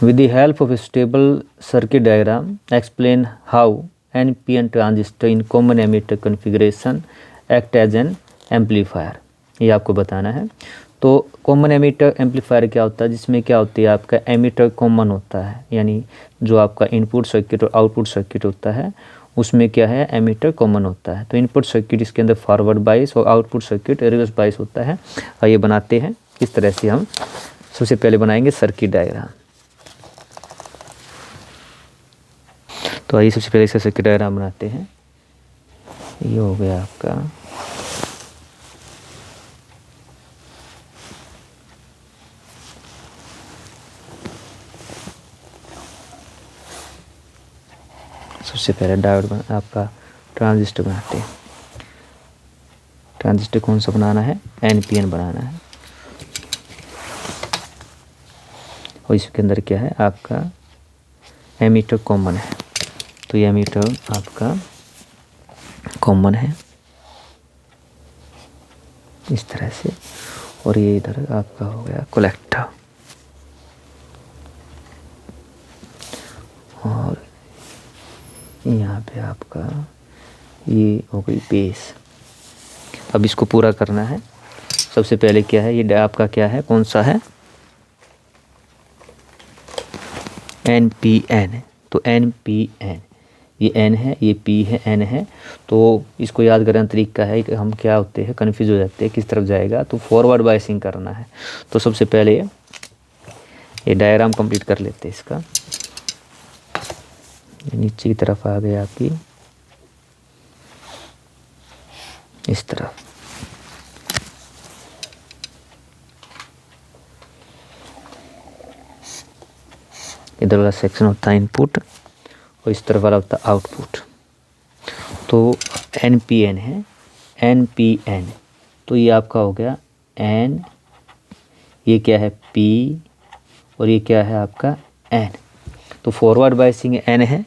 With the help of a stable circuit diagram, explain how NPN transistor in common emitter configuration act as an amplifier। ये आपको बताना है। तो common emitter amplifier क्या होता है, जिसमें क्या होती है आपका एमिटर कॉमन होता है, यानी जो आपका इनपुट सर्किट और आउटपुट सर्किट होता है उसमें क्या है एमिटर कॉमन होता है। तो इनपुट सर्किट इसके अंदर फॉरवर्ड बाइस और आउटपुट सर्किट रिवर्स बाइस होता है। और ये बनाते हैं इस तरह से। हम सबसे पहले बनाएंगे सर्किट डायग्राम। तो आइए सबसे पहले इसका सर्किट डायग्राम बनाते हैं। ये हो गया आपका सबसे पहले डायोड आपका ट्रांजिस्टर बनाते हैं। ट्रांजिस्टर कौन सा बनाना है, एनपीएन बनाना है। और इसके अंदर क्या है आपका एमीटर कॉमन है। तो ये एमीटर आपका कॉमन है इस तरह से। और ये इधर आपका हो गया कलेक्टर। और यहाँ पे आपका ये हो गई बेस। अब इसको पूरा करना है। सबसे पहले क्या है, ये आपका क्या है, कौन सा है, NPN। तो NPN, ये N है, ये P है, N है। तो इसको याद करने का तरीका है कि हम क्या होते हैं कन्फ्यूज हो जाते हैं किस तरफ जाएगा। तो फॉरवर्ड बायसिंग करना है। तो सबसे पहले ये डायग्राम कंप्लीट कर लेते हैं इसका। नीचे की तरफ आ गया आपकी इस तरफ। इधर वाला सेक्शन होता है इनपुट और इस तरफ वाला होता है आउटपुट। तो NPN है, NPN। तो ये आपका हो गया N, ये क्या है P और ये क्या है आपका N। तो फॉरवर्ड बायसिंग N है।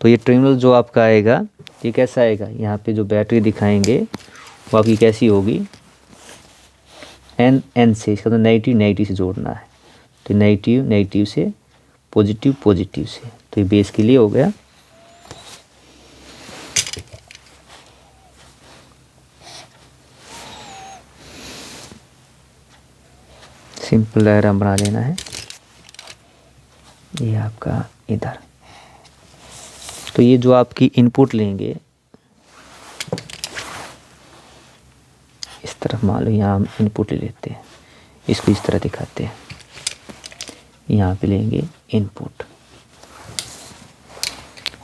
तो ये टर्मिनल जो आपका आएगा ये कैसा आएगा, यहाँ पे जो बैटरी दिखाएंगे वो आपकी कैसी होगी, N से। इसका तो नेगेटिव नेगेटिव से जोड़ना है। तो नेगेटिव नेगेटिव से, पॉजिटिव पॉजिटिव से। तो ये बेस के लिए हो गया। सिंपल डायग्राम बना लेना है। ये आपका इधर। तो ये जो आपकी इनपुट लेंगे इस तरफ, मान लो यहाँ हम इनपुट ले लेते हैं, इसको इस तरह दिखाते हैं। यहाँ पे लेंगे इनपुट।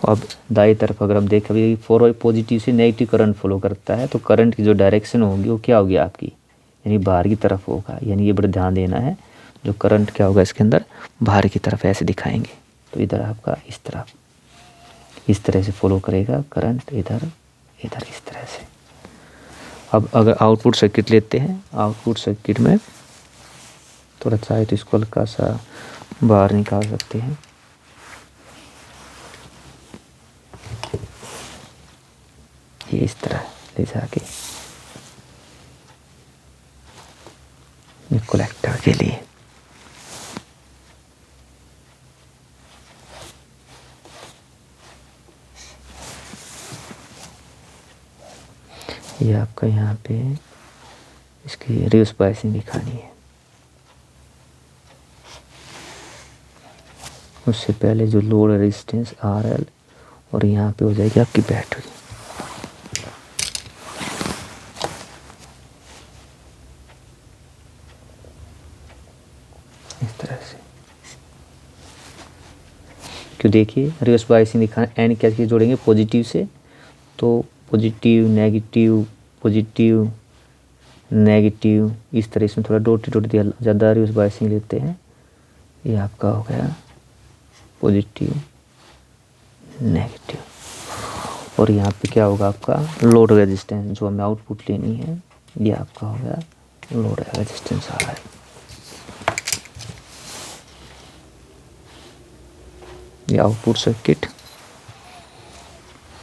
अब दाई तरफ अगर हम देखें, अभी फॉरवर्ड पॉजिटिव से नेगेटिव करंट फॉलो करता है। तो करंट की जो डायरेक्शन होगी वो क्या होगी आपकी, यानी बाहर की तरफ होगा। यानी ये बड़ा ध्यान देना है, जो करंट क्या होगा इसके अंदर बाहर की तरफ ऐसे दिखाएंगे। तो इधर आपका इस तरफ इस तरह से फॉलो करेगा करंट, इधर इधर इस तरह से। अब अगर आउटपुट सर्किट लेते हैं, आउटपुट सर्किट में थोड़ा चाहे तो इसको हल्का सा बाहर निकाल सकते हैं। ये इस तरह ले जाके कलेक्टर के लिए। ये आपका यहाँ पे इसकी रिवर्स बायसिंग दिखानी है। उससे पहले जो लोड रेजिस्टेंस RL और यहाँ पे हो जाएगी आपकी बैटरी। इस तरह से क्यों, देखिए रिवर्स बायसिंग दिखाना। एन क्या जोड़ेंगे पॉजिटिव से, तो पॉजिटिव नेगेटिव पॉजिटिव नेगेटिव इस तरह। इसमें थोड़ा डोटी डोटी ज़्यादा रिवर्स बायसिंग लेते हैं। ये आपका हो गया पॉजिटिव नेगेटिव। और यहाँ पे क्या होगा आपका लोड रेजिस्टेंस, जो हमें आउटपुट लेनी है। ये आपका हो गया लोड रेजिस्टेंस आ रहा है। ये आउटपुट सर्किट।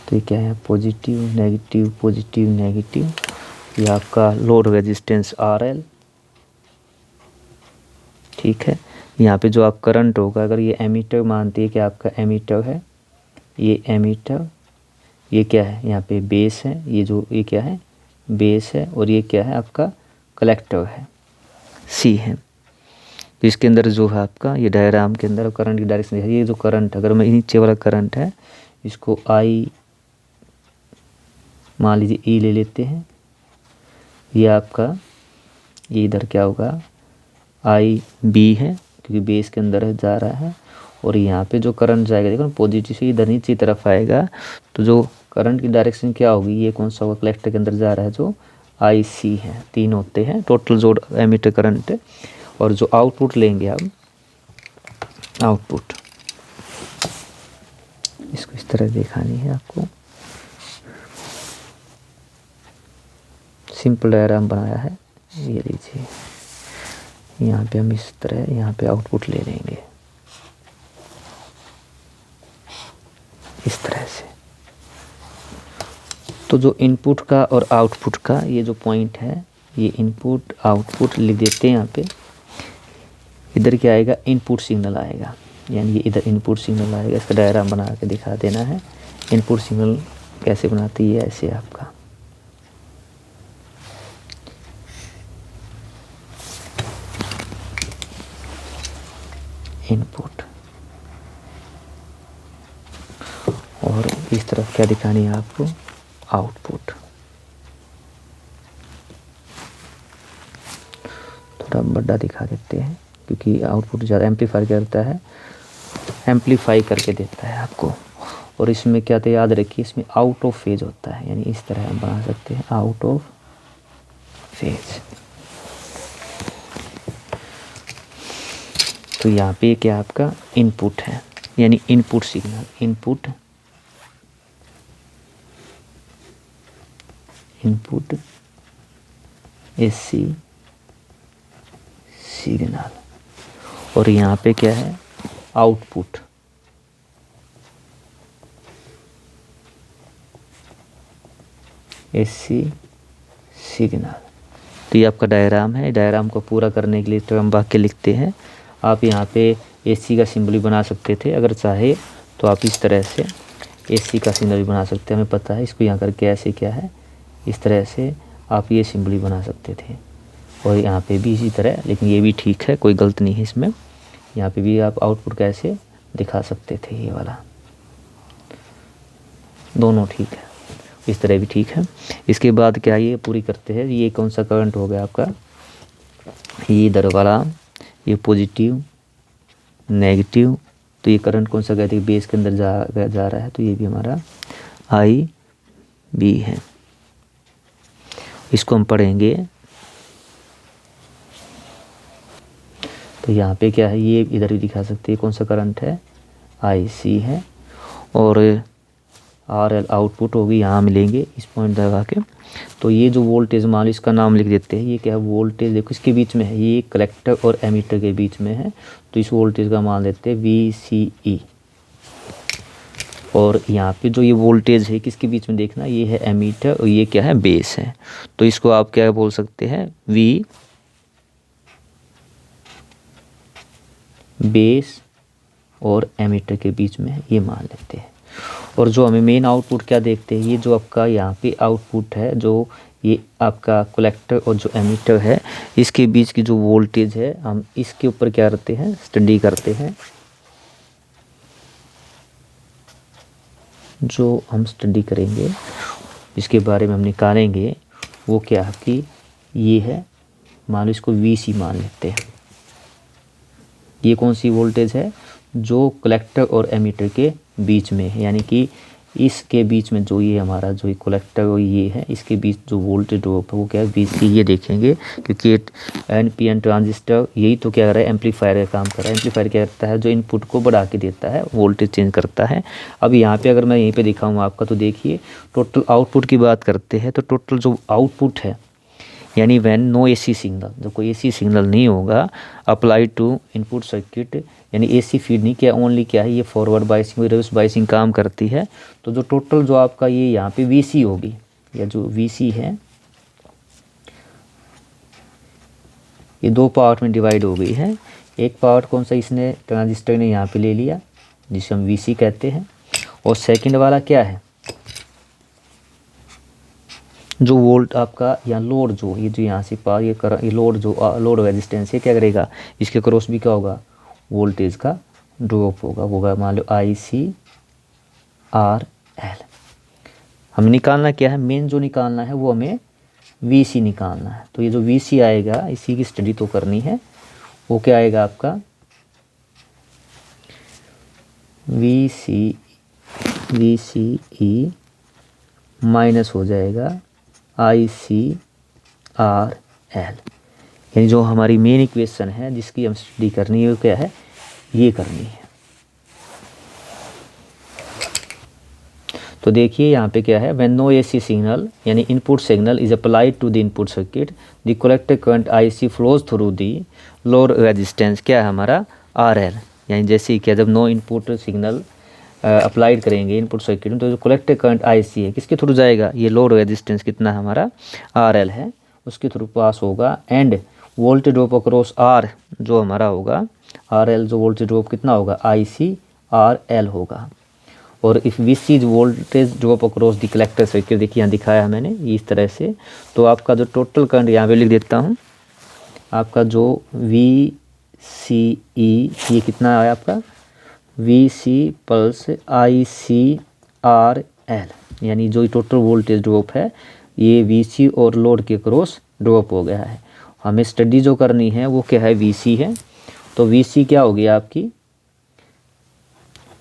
तो ये क्या है पॉजिटिव नेगेटिव पॉजिटिव नेगेटिव। ये आपका लोड रेजिस्टेंस RL, ठीक है। यहाँ पे जो आप करंट होगा, अगर ये एमीटर मानती है कि आपका एमीटर है, ये एमीटर, ये क्या है यहाँ पे बेस है, ये क्या है बेस है, और ये क्या है आपका कलेक्टर है, सी है। तो इसके अंदर जो है आपका ये डायग्राम के अंदर करंट की डायरेक्शन है। ये जो करंट, अगर मैं नीचे वाला करंट है इसको आई मान लीजिए ई ले लेते हैं, ये आपका ये इधर क्या होगा आई बी है, क्योंकि बेस के अंदर जा रहा है। और यहाँ पे जो करंट जाएगा देखो पॉजिटिव से इधर नीचे तरफ आएगा, तो जो करंट की डायरेक्शन क्या होगी, ये कौन सा होगा, कलेक्टर के अंदर जा रहा है जो आई सी है। 3 होते हैं टोटल जो एमीटर करंट है। और जो आउटपुट लेंगे आप, आउटपुट इसको इस तरह दिखानी है आपको, सिंपल डायग्राम बनाया है, ये लीजिए। यहाँ पे हम इस तरह यहाँ पे आउटपुट ले लेंगे इस तरह से। तो जो इनपुट का और आउटपुट का ये जो पॉइंट है, ये इनपुट आउटपुट लिख देते हैं यहाँ पे। इधर क्या आएगा, इनपुट सिग्नल आएगा, यानी ये इधर इनपुट सिग्नल आएगा। इसका डायग्राम बना के दिखा देना है। इनपुट सिग्नल कैसे बनाती है, ऐसे आपका इनपुट, और इस तरफ क्या दिखानी है आपको, आउटपुट। थोड़ा बड़ा दिखा देते हैं क्योंकि आउटपुट ज़्यादा एम्पलीफाई करता है, एम्पलीफाई करके देता है आपको। और इसमें क्या था याद रखिए, इसमें आउट ऑफ फेज होता है, यानी इस तरह हम बना सकते हैं आउट ऑफ फेज। तो यहाँ पे क्या आपका इनपुट है, यानी input signal, input AC signal, और यहाँ पे क्या है आउटपुट एसी सिग्नल। तो ये आपका डायग्राम है। डायग्राम को पूरा करने के लिए तो हम वाक्य लिखते हैं। आप यहाँ पे एसी का सिंबल भी बना सकते थे, अगर चाहे तो आप इस तरह से एसी का सिग्नल भी बना सकते हैं। हमें पता है इसको यहाँ करके ऐसे क्या है, इस तरह से आप ये सिंबल भी बना सकते थे, और यहाँ पे भी इसी तरह, लेकिन ये भी ठीक है, कोई गलत नहीं है इसमें। यहाँ पे भी आप आउटपुट कैसे दिखा सकते थे, ये वाला, दोनों ठीक है, इस तरह भी ठीक है। इसके बाद क्या ये पूरी करते हैं, ये कौन सा करंट हो गया आपका, ये इधर वाला, ये पॉजिटिव नेगेटिव। तो ये करंट कौन सा कहते हैं, बेस के अंदर जा रहा है, तो ये भी हमारा आई बी है। इसको हम पढ़ेंगे। तो यहाँ पे क्या है, ये इधर भी दिखा सकते हैं कौन सा करंट है, आई सी है, और आर एल आउटपुट होगी, यहाँ मिलेंगे इस पॉइंट लगा के। तो ये जो वोल्टेज मान लो इसका नाम लिख देते हैं, ये क्या है वोल्टेज, देखो इसके बीच में है, ये कलेक्टर और एमीटर के बीच में है, तो इस वोल्टेज का मान लेते हैं वी सी ई। और यहाँ पे जो ये वोल्टेज है किसके बीच में देखना, ये है एमीटर और ये क्या है बेस है, तो इसको आप क्या बोल सकते हैं, वी बेस और एमीटर के बीच में ये मान लेते हैं। और जो हमें मेन आउटपुट क्या देखते हैं, ये जो आपका यहाँ पे आउटपुट है, जो ये आपका कलेक्टर और जो एमीटर है, इसके बीच की जो वोल्टेज है, हम इसके ऊपर क्या करते हैं, स्टडी करते हैं। जो हम स्टडी करेंगे इसके बारे में हम निकालेंगे, वो क्या है कि ये है, मान लो इसको वी सी मान लेते हैं। ये कौन सी वोल्टेज है, जो कलेक्टर और एमीटर के बीच में है, यानी कि इसके बीच में जो ये हमारा जो कलेक्टर और ये है, इसके बीच जो वोल्टेज ड्रॉप है वो क्या है वी, ये देखेंगे। क्योंकि एनपीएन ट्रांजिस्टर यही तो क्या कर रहा है, एम्पलीफायर का काम कर रहा है। एम्पलीफायर क्या करता है, जो इनपुट को बढ़ा के देता है, वोल्टेज चेंज करता है। अब यहाँ पे अगर मैं यहीं पे दिखाऊँ आपका, तो देखिए टोटल आउटपुट की बात करते हैं, तो टोटल जो आउटपुट है, यानी व्हेन नो एसी सिग्नल, जब कोई एसी सिग्नल नहीं होगा अप्लाई टू इनपुट सर्किट, यानी एसी फीड नहीं किया, ओनली क्या है ये फॉरवर्ड बायसिंग और रिवर्स बायसिंग काम करती है। तो जो टोटल जो आपका ये यहाँ पे वीसी होगी, या जो वीसी है ये 2 पार्ट में डिवाइड हो गई है, एक पार्ट कौन सा इसने ट्रांजिस्टर ने यहाँ पे ले लिया जिसे हम VC कहते हैं, और सेकंड वाला क्या है, जो वोल्ट आपका या लोड जो ये जो यहाँ से पार ये कर ये लोड जो लोड रेजिस्टेंस है क्या करेगा, इसके क्रॉस भी क्या होगा, वोल्टेज का ड्रॉप होगा, वो होगा मान लो ICRL। हमें निकालना क्या है, मेन जो निकालना है वो हमें VC निकालना है। तो ये जो VC आएगा इसी की स्टडी तो करनी है, वो क्या आएगा आपका VCE माइनस हो जाएगा ICRL, यानी जो हमारी मेन इक्वेशन है जिसकी हम स्टडी करनी है वो क्या है, ये करनी है। तो देखिए यहाँ पे क्या है, व्हेन नो AC सिग्नल यानी input signal is applied to the input circuit the collector current IC flows through the load resistance क्या है हमारा RL, यानी जैसे ही क्या जब नो इनपुट सिग्नल अप्लाइड करेंगे इनपुट सर्किट में तो जो कलेक्टर करंट IC है किसके थ्रू जाएगा, ये लोड रेजिस्टेंस कितना हमारा RL है उसके थ्रू पास होगा, end voltage drop across R जो हमारा होगा RL जो वोल्टेज ड्रॉप कितना होगा ICRL होगा, और if VC voltage drop across the collector circuit, देखिए यहाँ दिखाया है मैंने इस तरह से। तो आपका जो टोटल करंट यहाँ पे लिख देता हूँ, आपका जो VCE ये कितना आया आपका VC प्लस ICRL, यानी जो टोटल वोल्टेज ड्रॉप है ये VC और लोड के क्रॉस ड्रॉप हो गया है। हमें स्टडी जो करनी है वो क्या है, VC है। तो VC क्या हो गया आपकी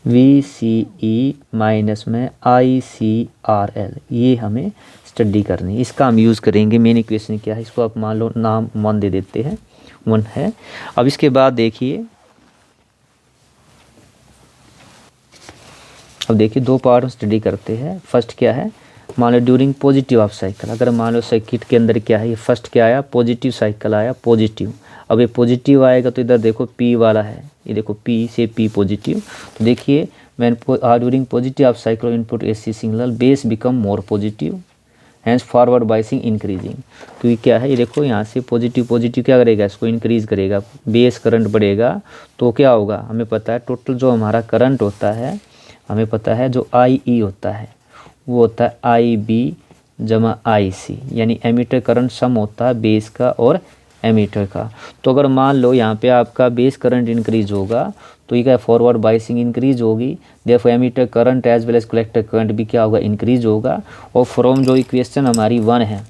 VCE माइनस में ICRL, ये हमें स्टडी करनी है, इसका हम यूज़ करेंगे। मेन इक्वेशन क्या है, इसको आप मान लो नाम 1 दे देते हैं, 1 है। अब इसके बाद देखिए, अब देखिए दो पार्ट स्टडी करते हैं। फर्स्ट क्या है, मान लो ड्यूरिंग पॉजिटिव ऑफ साइकिल, अगर मान लो सर्किट के अंदर क्या है, ये फर्स्ट क्या आया पॉजिटिव साइकिल आया पॉजिटिव। अब ये पॉजिटिव आएगा तो इधर देखो P वाला है, ये देखो P से P पॉजिटिव। तो देखिए when during positive of cycle input AC signal base become more positive, hence forward biasing increasing. तो ये क्या है, ये देखो यहाँ से पॉजिटिव पॉजिटिव क्या करेगा, इसको इंक्रीज करेगा, बेस करंट बढ़ेगा तो क्या होगा, हमें पता है टोटल जो हमारा करंट होता है, हमें पता है जो IE होता है वो होता है IB जमा IC, यानी एमीटर करंट सम होता है बेस का और एमीटर का। तो अगर मान लो यहाँ पे आपका बेस करंट इंक्रीज होगा तो ये क्या फॉरवर्ड बाइसिंग इंक्रीज होगी, therefore emitter current as well as collector current भी क्या होगा, इंक्रीज होगा। और फ्रॉम जो इक्वेशन हमारी 1 है,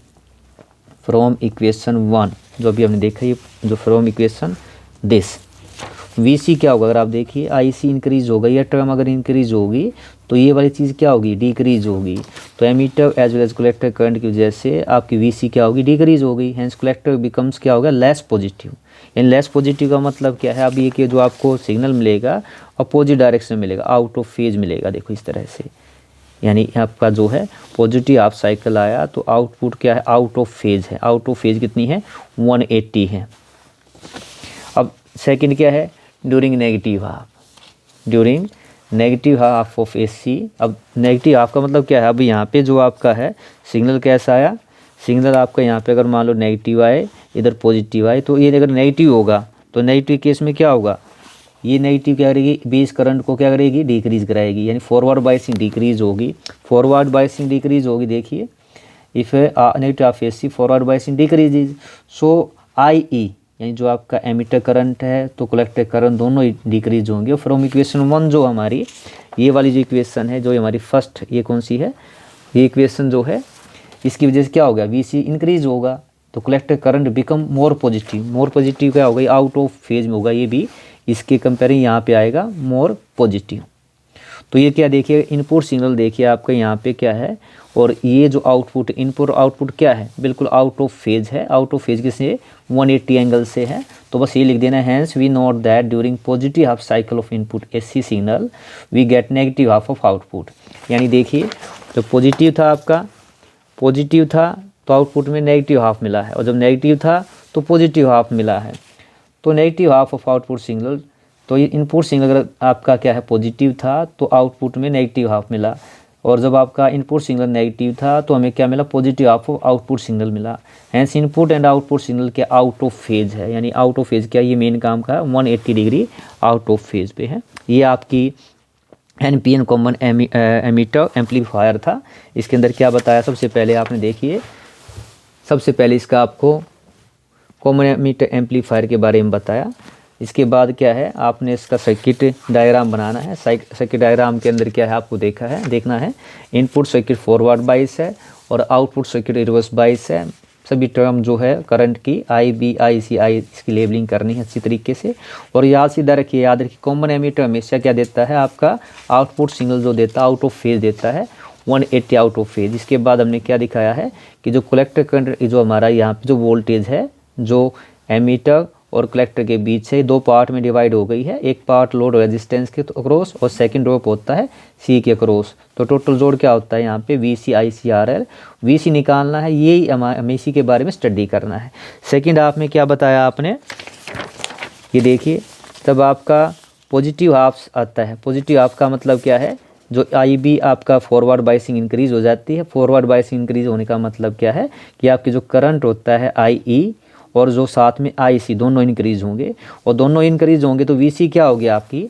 फ्रॉम इक्वेशन 1 जो अभी हमने देखा, ये जो फ्रॉम इक्वेशन दिस VC क्या होगा, अगर आप देखिए IC इंक्रीज होगा, यह टर्म अगर इंक्रीज होगी तो ये वाली चीज़ क्या होगी, डिक्रीज होगी। तो emitter as well as collector current की वजह से आपकी VC क्या होगी, डिक्रीज होगी, हैंस कलेक्टर बिकम्स क्या होगा, लेस पॉजिटिव। यानी लेस पॉजिटिव का मतलब क्या है, अब ये कि जो आपको सिग्नल मिलेगा अपोजिट डायरेक्शन में मिलेगा, आउट ऑफ फेज मिलेगा, देखो इस तरह से। यानी आपका जो है पॉजिटिव हाफ साइकिल आया तो आउटपुट क्या है, आउट ऑफ फेज है। आउट ऑफ फेज कितनी है, 180 है। अब सेकंड क्या है, during negative half, during negative half of AC। अब नेगेटिव हाफ का मतलब क्या है, अब यहाँ पे जो आपका है सिग्नल कैसा आया, सिग्नल आपका यहाँ पे अगर मान लो नेगेटिव आए इधर पॉजिटिव आए, तो ये अगर नेगेटिव होगा तो नेगेटिव केस में क्या होगा, ये नेगेटिव क्या करेगी, बेस करंट को क्या करेगी, डिक्रीज कराएगी, यानी फॉरवर्ड बाइसिंग डिक्रीज होगी। फॉरवर्ड बाइसिंग डिक्रीज होगी, देखिए if negative of AC forward biasing decrease, so IE यानी जो आपका एमीटर करंट है तो कलेक्टर करंट दोनों ही डिक्रीज होंगे। फ्रॉम इक्वेशन 1 जो हमारी ये वाली जो इक्वेशन है, जो हमारी फर्स्ट ये कौन सी है, ये इक्वेशन जो है इसकी वजह से क्या होगा, VC इंक्रीज होगा तो collector current become more positive. More positive क्या होगा, आउट ऑफ फेज में होगा, ये भी इसके कंपेयरिंग यहाँ पे आएगा मोर पॉजिटिव। तो ये क्या देखिए इनपुट सिग्नल देखिए आपका यहाँ पे क्या है, और ये जो आउटपुट इनपुट आउटपुट क्या है, बिल्कुल आउट ऑफ फेज है। आउट ऑफ फेज किससे, 180 एंगल से है। तो बस ये लिख देना है, hence we note that during positive half cycle of input AC signal we get negative half of output. यानी देखिए जो पॉजिटिव था आपका, पॉजिटिव था तो आउटपुट में नेगेटिव हाफ मिला है, और जब नेगेटिव था तो पॉजिटिव हाफ मिला है। तो negative half of output signal, तो ये इनपुट सिग्नल अगर आपका क्या है पॉजिटिव था तो आउटपुट में नेगेटिव हाफ मिला, और जब आपका इनपुट सिग्नल नेगेटिव था तो हमें क्या मिला, पॉजिटिव आपको आउटपुट सिग्नल मिला। Hence input and output signal के आउट ऑफ फेज है, यानी आउट ऑफ फेज क्या, ये मेन काम का 180 डिग्री आउट ऑफ फेज पे है। ये आपकी एनपीएन कॉमन एमिटर एम्पलीफायर था। इसके अंदर क्या बताया, सबसे पहले आपने देखिए, सबसे पहले इसका आपको कॉमन एमिटर एम्पलीफायर के बारे में बताया। इसके बाद क्या है, आपने इसका सर्किट डायग्राम बनाना है। सर्किट डायग्राम के अंदर क्या है आपको देखना है इनपुट सर्किट फॉरवर्ड बाइस है और आउटपुट सर्किट रिवर्स बाइस है। सभी टर्म जो है करंट की आई बी आई सी आई इसकी लेबलिंग करनी है अच्छी तरीके से। और याद रखिए कॉमन एमीटर हमेशा क्या देता है, आपका आउटपुट सिग्नल जो देता है आउट ऑफ फेज देता है 180 आउट ऑफ फेज। इसके बाद हमने क्या दिखाया है कि जो कलेक्टर करंट जो हमारा यहाँ पे जो वोल्टेज है जो एमीटर और कलेक्टर के बीच से दो पार्ट में डिवाइड हो गई है। एक पार्ट लोड रेजिस्टेंस के अक्रॉस और सेकंड ड्रॉप होता है सी के अक्रॉस। तो टोटल जोड़ क्या होता है यहाँ पे V C I C R L, V C निकालना है, यही हमें इसी के बारे में स्टडी करना है। सेकंड आप में क्या बताया आपने, ये देखिए तब आपका पॉजिटिव हाफ आता है। पॉजिटिव हाफ का मतलब क्या है, जो आई बी आपका फॉरवर्ड बाइसिंग इंक्रीज हो जाती है। फॉरवर्ड बाइसिंग इंक्रीज होने का मतलब क्या है कि आपके जो करंट होता है आई ई और जो साथ में आई सी दोनों इंक्रीज होंगे, और दोनों इंक्रीज होंगे तो वी सी क्या होगी आपकी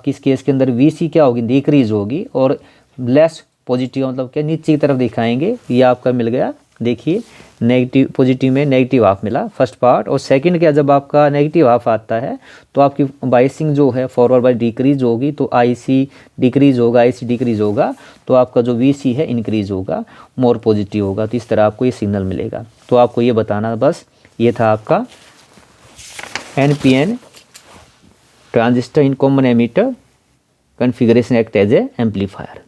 इस केस के अंदर वी सी क्या होगी, डिक्रीज होगी। और लेस पॉजिटिव मतलब क्या, नीचे की तरफ दिखाएंगे। ये आपका मिल गया, देखिए नेगेटिव पॉजिटिव में नेगेटिव हाफ मिला फर्स्ट पार्ट। और सेकंड क्या, जब आपका नेगेटिव हाफ आता है तो आपकी बाइसिंग जो है फॉरवर्ड बाइस डिक्रीज होगी, तो आई सी डिक्रीज होगा, आई सी डिक्रीज होगा, तो आपका जो वी सी है इंक्रीज होगा, मोर पॉजिटिव होगा। तो इस तरह आपको ये सिग्नल मिलेगा। तो आपको ये बताना बस, ये था आपका NPN transistor in common emitter configuration act as a amplifier.